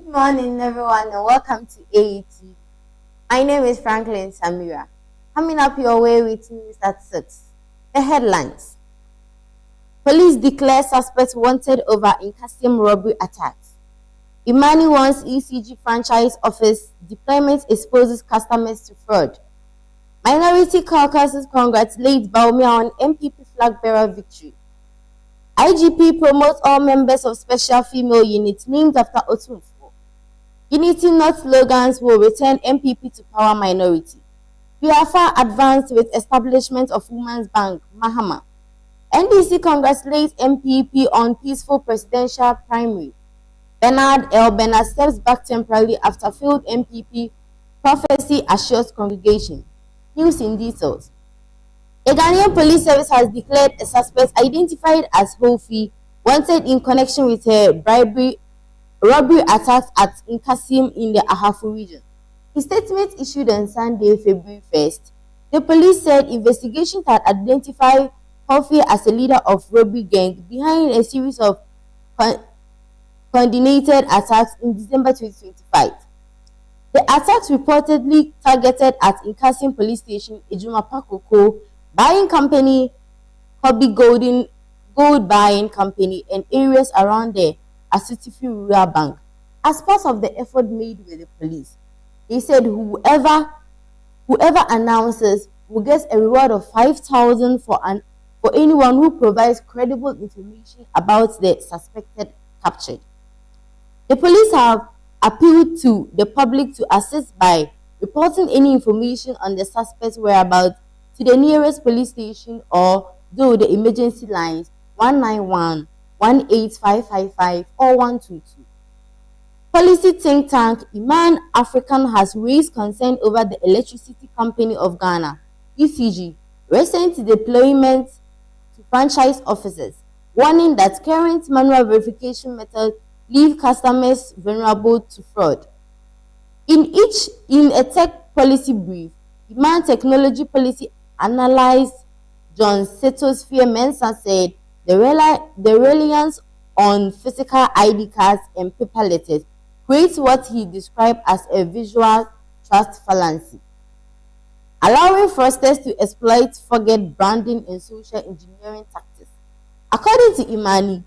Good morning, everyone, and welcome to AET. My name is Franklin Samira. Coming up your way with news at 6. The headlines. Police declare suspects wanted over Incasium robbery attacks. Imani wants ECG franchise office deployment exposes customers to fraud. Minority caucuses congratulate Baumia on MPP flag bearer victory. IGP promotes all members of special female units named after Otunfo. Unity not slogans will return MPP to power minority. We are far advanced with establishment of Women's Bank, Mahama. NDC congratulates MPP on peaceful presidential primary. Bernard L. Bernard steps back temporarily after failed MPP prophecy assures congregation. News in details. The Ghanaian Police Service has declared a suspect identified as Hofi wanted in connection with a robbery attacks at Nkassim in the Ahafo region. In statement issued on Sunday, February 1st, the police said investigations had identified Hofi as a leader of robbery gang behind a series of coordinated attacks in December 2025. The attacks reportedly targeted at Nkassim Police Station, Ejuma Pakoko, Buying Company, Hobby Gold Buying Company, and areas around the Asutifi Rural Bank. As part of the effort made with the police, they said whoever announces will get a reward of 5,000 for anyone who provides credible information about the suspected captured. The police have appealed to the public to assist by reporting any information on the suspect's whereabouts to the nearest police station or through the emergency lines 191, 18555 or 122. Policy think tank Iman African has raised concern over the Electricity Company of Ghana, ECG, recent deployment to franchise officers, warning that current manual verification methods leave customers vulnerable to fraud. In a tech policy brief, Iman Technology Policy Analyst John Setosphere Mensah said the reliance on physical ID cards and paper letters creates what he described as a visual trust fallacy, allowing fraudsters to exploit forget branding and social engineering tactics. According to Imani,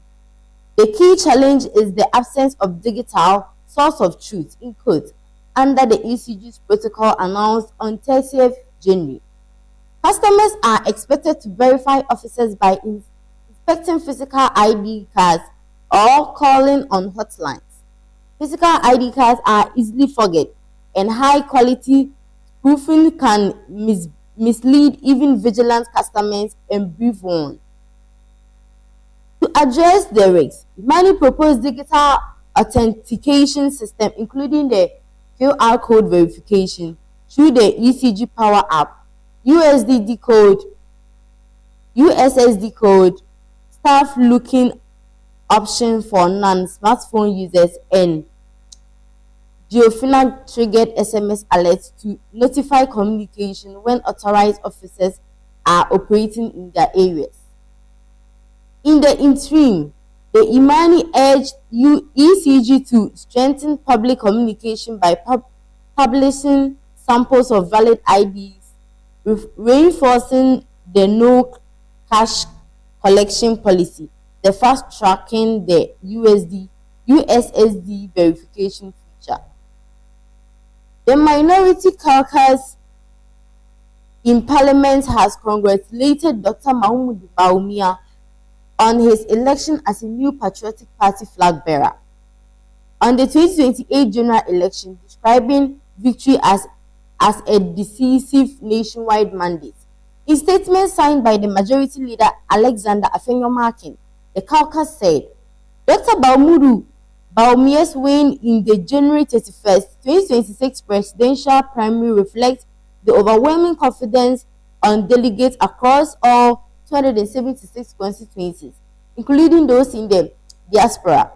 the key challenge is the absence of digital source of truth in quotes under the ECG's protocol announced on 30th January. Customers are expected to verify officers by inspecting physical ID cards or calling on hotlines. Physical ID cards are easily forget, and high-quality proofing can mislead even vigilant customers and brief one. To address the risks, many proposed digital authentication system, including the QR code verification through the ECG Power app, USSD code, staff looking option for non-smartphone users, and geofencing triggered SMS alerts to notify communication when authorized officers are operating in their areas. In the interim, the Imani urged ECG to strengthen public communication by publishing samples of valid IDs, reinforcing the no cash collection policy, the fast tracking the USSD verification feature. The Minority Caucus in Parliament has congratulated Dr. Mahmoud Baumia on his election as a new Patriotic Party flag bearer on the 2028 general election, describing victory as a decisive nationwide mandate. In statement signed by the majority leader Alexander Afenyo-Markin, the caucus said, Dr. Baumia's win in the January 31st, 2026 presidential primary reflects the overwhelming confidence on delegates across all 276 constituencies, including those in the diaspora.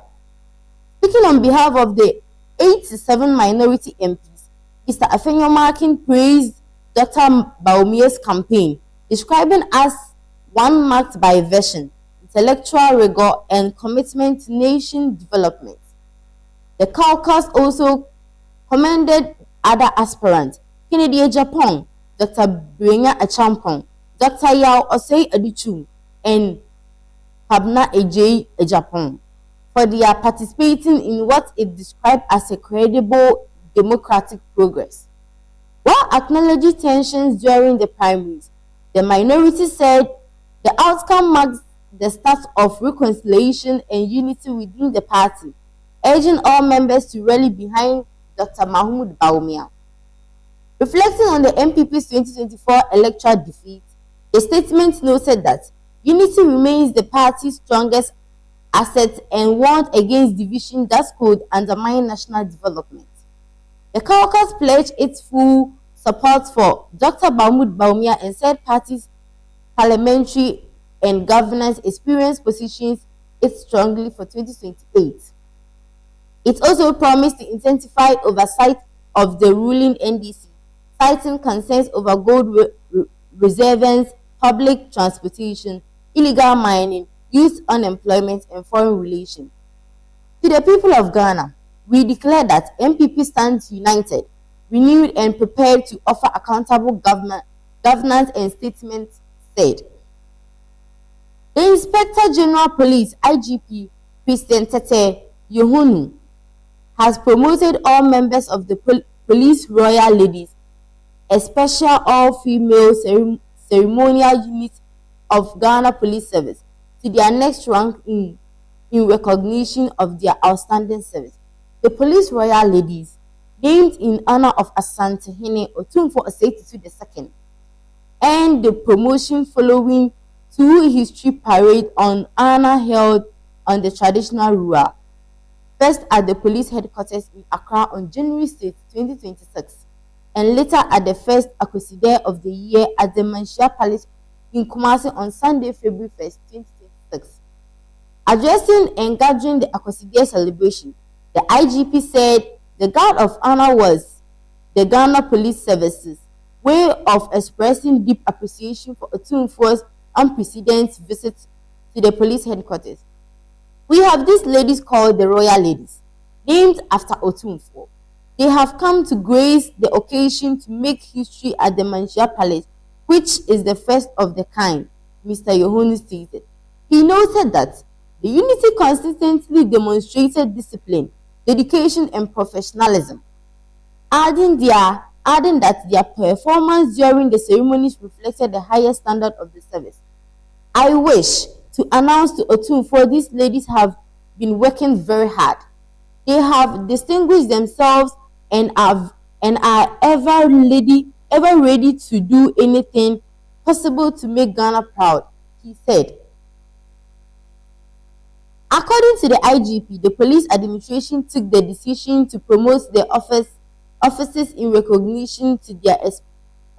Speaking on behalf of the 87 minority MPs, Mr. Afenyo-Markin praised Dr. Baumia's campaign, describing as one marked by vision, intellectual rigor, and commitment to nation development. The caucus also commended other aspirants: Kennedy Ejapong, Dr. Buenya Achampong, Dr. Yao Osei Adichum, and Pabna Ejei Ejapong, for their participating in what it described as a credible democratic progress. While acknowledging tensions during the primaries, the minority said the outcome marks the start of reconciliation and unity within the party, urging all members to rally behind Dr. Mahmoud Bawumia. Reflecting on the MPP's 2024 electoral defeat, the statement noted that unity remains the party's strongest asset and warned against division that could undermine national development. The caucus pledged its full support for Dr. Mahmoud Bawumia and said party's parliamentary and governance experience positions it strongly for 2028. It also promised to intensify oversight of the ruling NDC, citing concerns over gold reserves, public transportation, illegal mining, youth unemployment, and foreign relations. To the people of Ghana, we declare that MPP stands united, renewed, and prepared to offer accountable governance and statements said. The Inspector General Police, IGP, Christian Tete Yohunu, has promoted all members of the Police Royal Ladies, a special all-female ceremonial unit of Ghana Police Service, to their next rank in recognition of their outstanding service. The Police Royal Ladies, named in honor of Asantehene Otumfuo Osei II, and the promotion following two history parade on honor held on the traditional Rua, first at the police headquarters in Accra on January 6, 2026, and later at the first Akoside of the year at the Manshia Palace in Kumasi on Sunday, February 1st, 2026. Addressing and gathering the Akoside celebration, the IGP said the guard of honor was the Ghana Police Service's way of expressing deep appreciation for Otumfuo's unprecedented visit to the police headquarters. We have these ladies called the Royal Ladies, named after Otumfuo. They have come to grace the occasion to make history at the Manshia Palace, which is the first of the kind, Mr. Yohunu stated. He noted that the unity consistently demonstrated discipline, dedication, and professionalism, adding that their performance during the ceremonies reflected the highest standard of the service. I wish to announce to Otumfuo these ladies have been working very hard. They have distinguished themselves and are ever ready to do anything possible to make Ghana proud, he said. According to the IGP, the police administration took the decision to promote the officers in recognition to their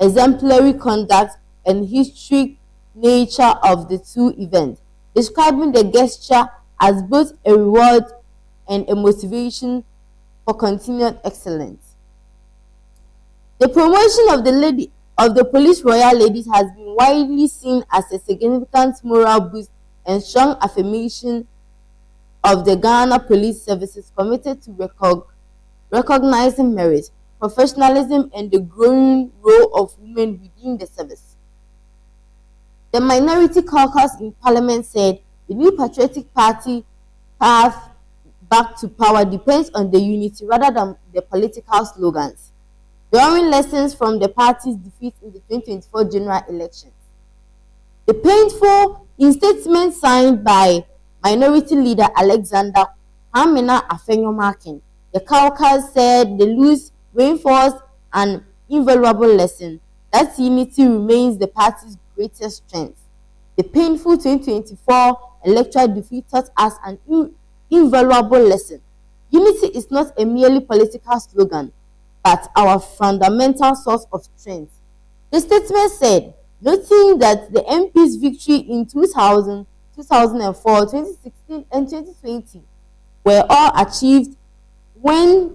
exemplary conduct and historic nature of the two events, describing the gesture as both a reward and a motivation for continued excellence. The promotion of the Police Royal Ladies has been widely seen as a significant moral boost and strong affirmation of the Ghana Police Services committed to recognizing merit, professionalism, and the growing role of women within the service. The Minority Caucus in Parliament said the New Patriotic Party path back to power depends on the unity rather than the political slogans, drawing lessons from the party's defeat in the 2024 general elections. The painful statement signed by Minority Leader Alexander Hamina Afenyo-Markin, the caucus said the loss reinforced an invaluable lesson that unity remains the party's greatest strength. The painful 2024 electoral defeat taught us an invaluable lesson. Unity is not a merely political slogan, but our fundamental source of strength. The statement said, noting that the MP's victory in 2000, 2004, 2016, and 2020 were all achieved when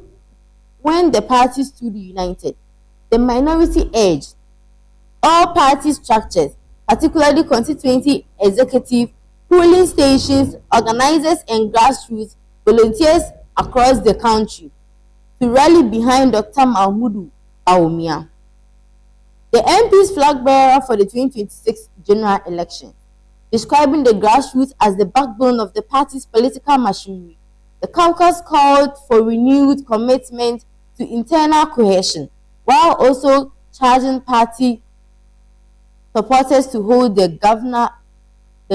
the party stood united. The minority urged all party structures, particularly constituency executive, polling stations, organizers, and grassroots volunteers across the country to rally behind Dr. Mahmudu Bawumia, the MP's flag bearer for the 2026 general election. Describing the grassroots as the backbone of the party's political machinery, the caucus called for renewed commitment to internal cohesion, while also charging party supporters to hold the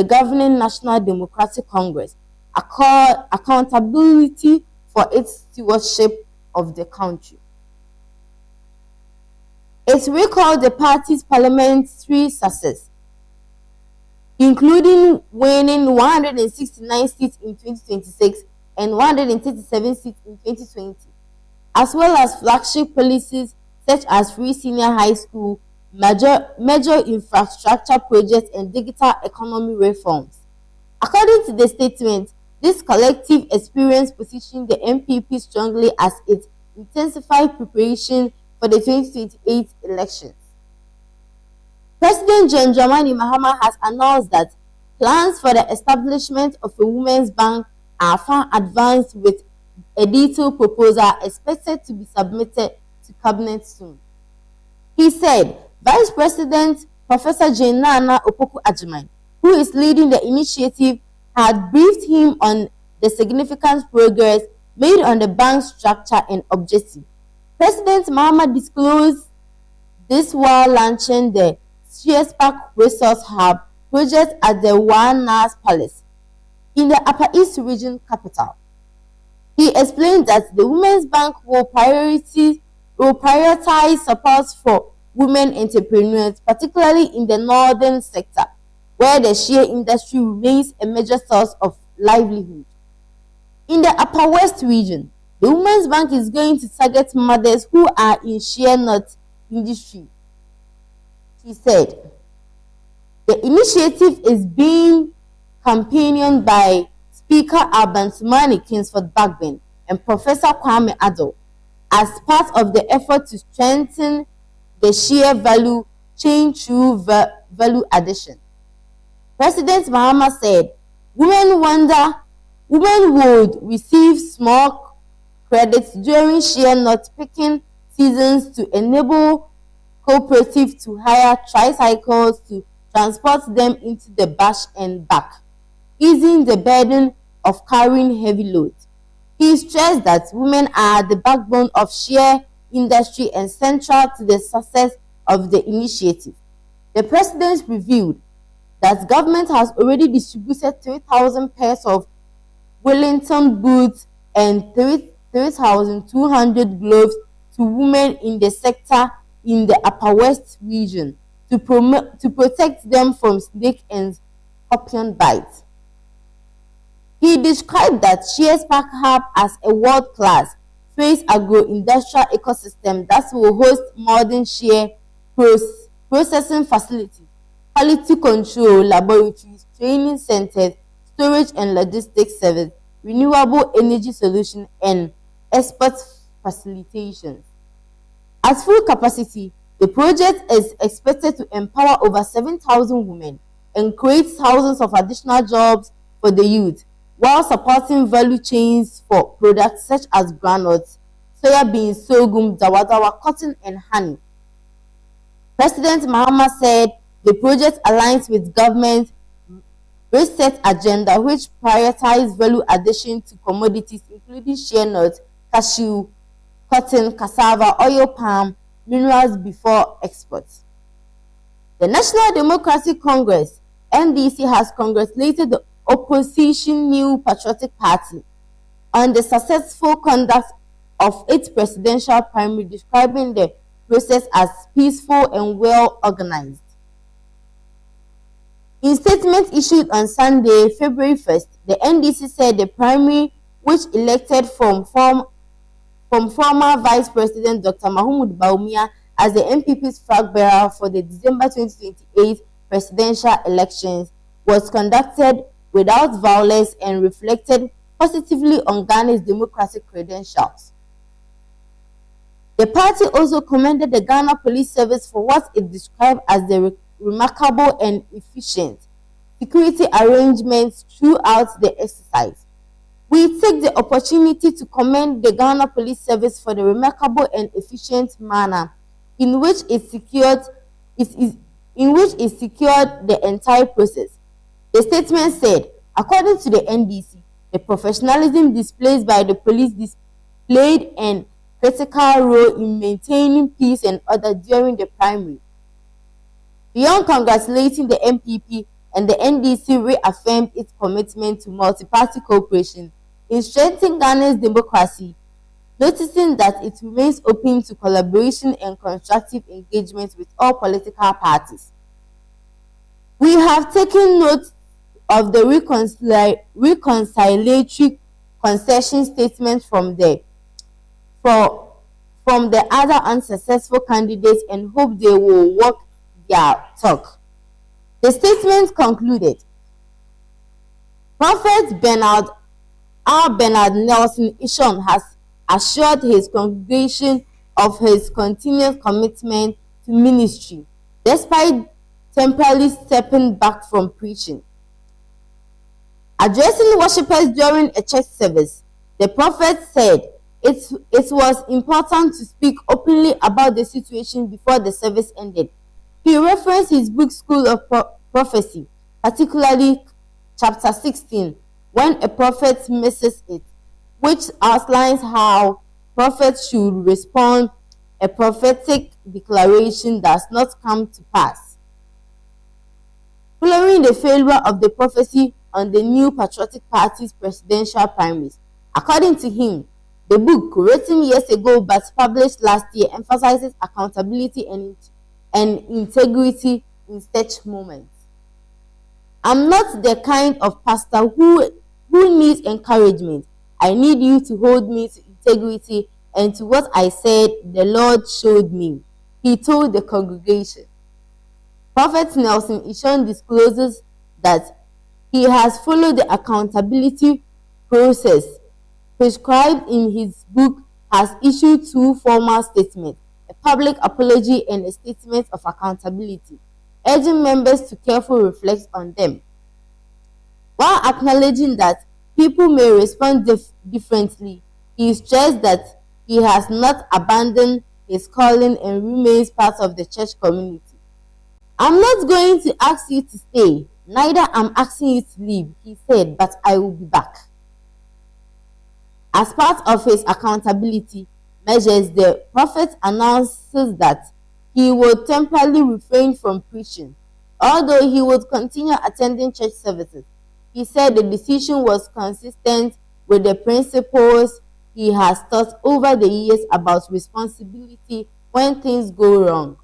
governing National Democratic Congress accountability for its stewardship of the country. It recalled the party's parliamentary success, including winning 169 seats in 2026 and 137 seats in 2020, as well as flagship policies such as free senior high school, major infrastructure projects, and digital economy reforms. According to the statement, this collective experience positioned the MPP strongly as it intensified preparation for the 2028 elections. President John Dramani Mahama has announced that plans for the establishment of a women's bank are far advanced, with a detailed proposal expected to be submitted to cabinet soon. He said Vice President Professor Jane Nana Opoku-Agyeman, who is leading the initiative, had briefed him on the significant progress made on the bank's structure and objective. President Mahama disclosed this while launching the Shears Park Resource Hub project at the Aunews Palace in the Upper East Region capital. He explained that the Women's Bank will prioritize support for women entrepreneurs, particularly in the northern sector, where the shea industry remains a major source of livelihood. In the Upper West region, the Women's Bank is going to target mothers who are in shea nut industry. She said the initiative is being campaigned by Speaker Alban Sumani Kingsford Bagbin and Professor Kwame Addo as part of the effort to strengthen the shea value chain through value addition. President Mahama said women would receive small credits during shea nut picking seasons to enable cooperatives to hire tricycles to transport them into the bush and back, easing the burden of carrying heavy loads. He stressed that women are the backbone of shea industry and central to the success of the initiative. The president revealed that government has already distributed 3,000 pairs of Wellington boots and 3,200 gloves to women in the sector in the Upper West region to protect them from snake and scorpion bites. He described that Shears Park Hub as a world-class phased agro-industrial ecosystem that will host modern shea processing facilities, quality control laboratories, training centers, storage and logistics service, renewable energy solution, and export facilitations. At full capacity, the project is expected to empower over 7,000 women and create thousands of additional jobs for the youth, while supporting value chains for products such as granules, soya beans, sorghum, dawa, cotton, and honey. President Mahama said the project aligns with government's reset agenda, which prioritizes value addition to commodities including shea nuts, cashew, cotton, cassava, oil palm, minerals before exports. The National Democratic Congress, NDC, has congratulated the opposition New Patriotic Party on the successful conduct of its presidential primary, describing the process as peaceful and well organized. In statement issued on Sunday, February 1st, the NDC said the primary, which elected from former Vice President Dr. Mahmoud Bawumia as the MPP's flag bearer for the December 2028 presidential elections, was conducted without violence and reflected positively on Ghana's democratic credentials. The party also commended the Ghana Police Service for what it described as the remarkable and efficient security arrangements throughout the exercise. We take the opportunity to commend the Ghana Police Service for the remarkable and efficient manner in which it secured the entire process. The statement said, according to the NDC, the professionalism displayed by the police played a critical role in maintaining peace and order during the primary. Beyond congratulating the MPP, and the NDC reaffirmed its commitment to multi-party cooperation in strengthening Ghana's democracy, noticing that it remains open to collaboration and constructive engagement with all political parties. We have taken note of the reconciliatory concession statements from the other unsuccessful candidates and hope they will walk their talk. The statement concluded, Prophet Bernard Nelson Ishon has assured his congregation of his continuous commitment to ministry, despite temporarily stepping back from preaching. Addressing worshippers during a church service, the prophet said it was important to speak openly about the situation before the service ended. He referenced his book School of Prophecy, particularly chapter 16, When a Prophet Misses It, which outlines how prophets should respond a prophetic declaration does not come to pass. Following the failure of the prophecy on the New Patriotic Party's presidential primaries, according to him, the book, written years ago but published last year, emphasizes accountability and integrity in such moments. I'm not the kind of pastor who needs encouragement. I need you to hold me to integrity and to what I said the Lord showed me, he told the congregation. Prophet Nelson Ishon discloses that he has followed the accountability process prescribed in his book, has issued 2 formal statements, a public apology and a statement of accountability, urging members to carefully reflect on them. While acknowledging that people may respond differently, he stressed that he has not abandoned his calling and remains part of the church community. I'm not going to ask you to stay, neither am asking you to leave, he said, but I will be back. As part of his accountability measures, the prophet announces that he would temporarily refrain from preaching, although he would continue attending church services. He said the decision was consistent with the principles he has taught over the years about responsibility when things go wrong.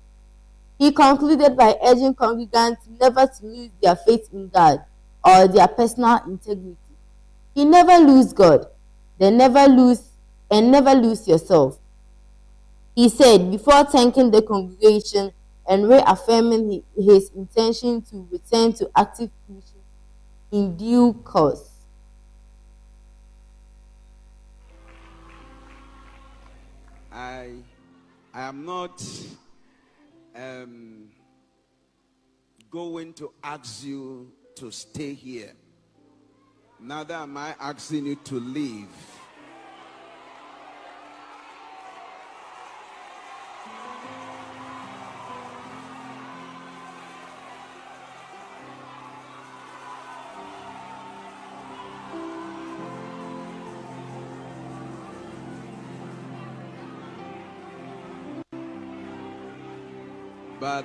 He concluded by urging congregants never to lose their faith in God or their personal integrity. You never lose God, then never lose yourself. He said before thanking the congregation and reaffirming his intention to return to active preaching in due course. I am not going to ask you to stay here. Neither am I asking you to leave. But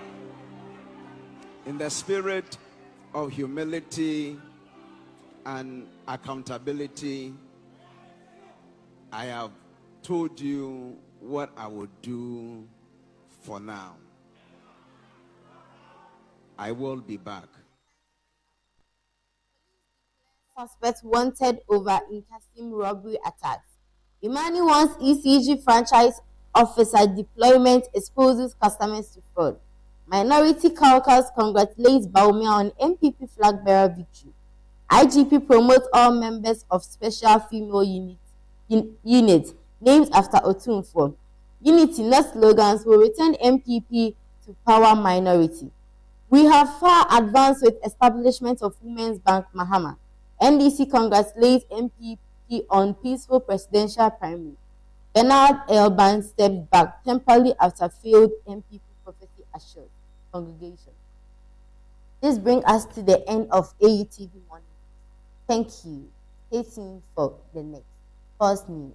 in the spirit of humility and accountability, I have told you what I would do for now. I will be back. Suspects wanted over Inkasim robbery attacks. Imani wants ECG franchise officer deployment exposes customers to fraud. Minority caucus congratulates Baumia on MPP flag bearer victory. IGP promotes all members of special female unit named after Otunfo. Unity, not slogans, will return MPP to power minority. We have far advanced with establishment of Women's Bank Mahama. NDC congratulates MPP key on peaceful presidential primary. Bernard Elban stepped back temporarily after failed MPP prophecy assured congregation. This brings us to the end of AUTV Morning. Thank you. Stay tuned for the next First News.